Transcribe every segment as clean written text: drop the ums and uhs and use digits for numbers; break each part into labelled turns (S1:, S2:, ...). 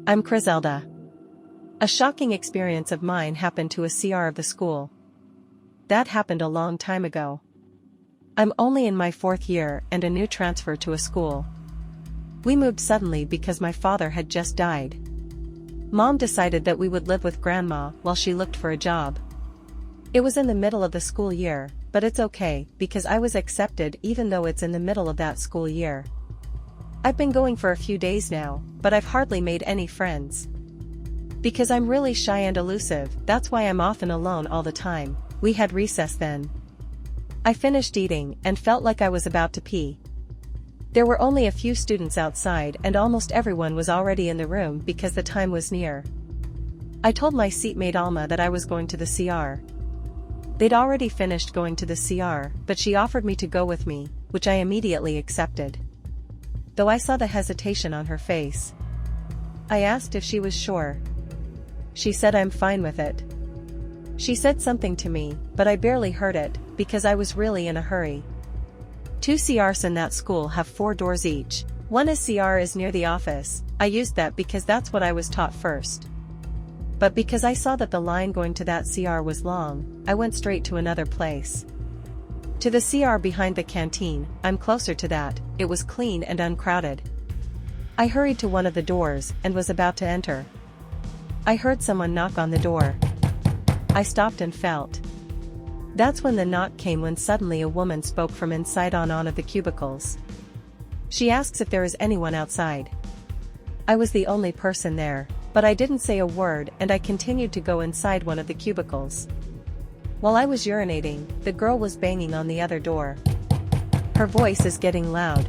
S1: I'm Criselda. A shocking experience of mine happened to a CR of the school. That happened a long time ago. I'm only in my 4th year and a new transfer to a school. We moved suddenly because my father had just died. Mom decided that we would live with Grandma while she looked for a job. It was in the middle of the school year, but it's okay because I was accepted even though it's in the middle of that school year. I've been going for a few days now, but I've hardly made any friends. Because I'm really shy and elusive, that's why I'm often alone all the time. We had recess then. I finished eating and felt like I was about to pee. There were only a few students outside and almost everyone was already in the room because the time was near. I told my seatmate Alma that I was going to the CR. They'd already finished going to the CR, but she offered me to go with me, which I immediately accepted. Though I saw the hesitation on her face. I asked if she was sure. She said I'm fine with it. She said something to me, but I barely heard it, because I was really in a hurry. 2 CRs in that school have 4 doors each. One CR is near the office. I used that because that's what I was taught first. But because I saw that the line going to that CR was long, I went straight to another place. To the CR behind the canteen, I'm closer to that. It was clean and uncrowded. I hurried to one of the doors and was about to enter. I heard someone knock on the door. I stopped and felt. That's when the knock came, when suddenly a woman spoke from inside on one of the cubicles. She asks if there is anyone outside. I was the only person there, but I didn't say a word and I continued to go inside one of the cubicles. While I was urinating, the girl was banging on the other door. Her voice is getting loud,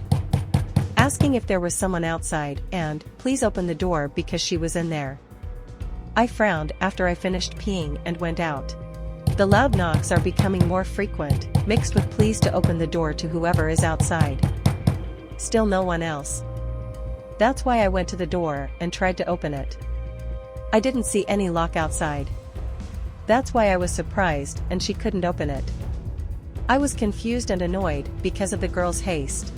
S1: asking if there was someone outside and, please open the door, because she was in there. I frowned after I finished peeing and went out. The loud knocks are becoming more frequent, mixed with pleas to open the door to whoever is outside. Still no one else. That's why I went to the door and tried to open it. I didn't see any lock outside. That's why I was surprised and she couldn't open it. I was confused and annoyed because of the girl's haste.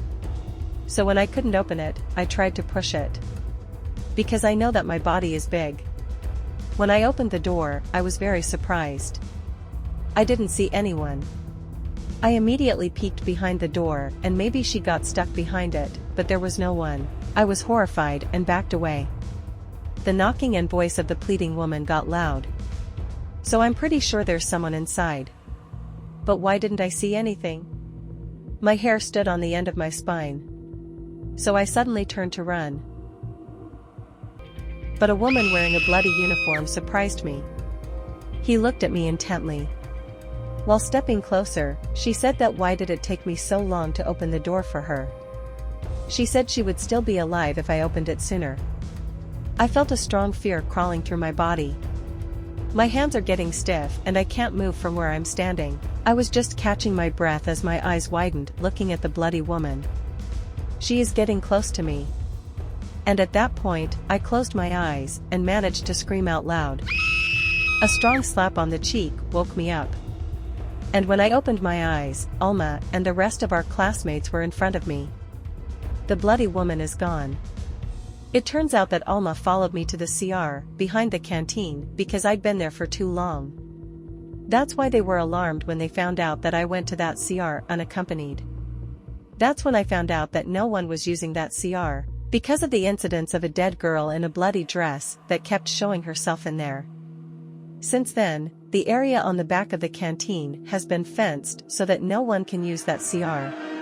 S1: So when I couldn't open it, I tried to push it. Because I know that my body is big. When I opened the door, I was very surprised. I didn't see anyone. I immediately peeked behind the door and maybe she got stuck behind it, but there was no one. I was horrified and backed away. The knocking and voice of the pleading woman got loud. So I'm pretty sure there's someone inside. But why didn't I see anything? My hair stood on the end of my spine. So I suddenly turned to run. But a woman wearing a bloody uniform surprised me. He looked at me intently. While stepping closer, she said that why did it take me so long to open the door for her? She said she would still be alive if I opened it sooner. I felt a strong fear crawling through my body. My hands are getting stiff and I can't move from where I'm standing. I was just catching my breath as my eyes widened, looking at the bloody woman. She is getting close to me. And at that point, I closed my eyes and managed to scream out loud. A strong slap on the cheek woke me up. And when I opened my eyes, Alma and the rest of our classmates were in front of me. The bloody woman is gone. It turns out that Alma followed me to the CR, behind the canteen, because I'd been there for too long. That's why they were alarmed when they found out that I went to that CR unaccompanied. That's when I found out that no one was using that CR, because of the incidents of a dead girl in a bloody dress that kept showing herself in there. Since then, the area on the back of the canteen has been fenced so that no one can use that CR.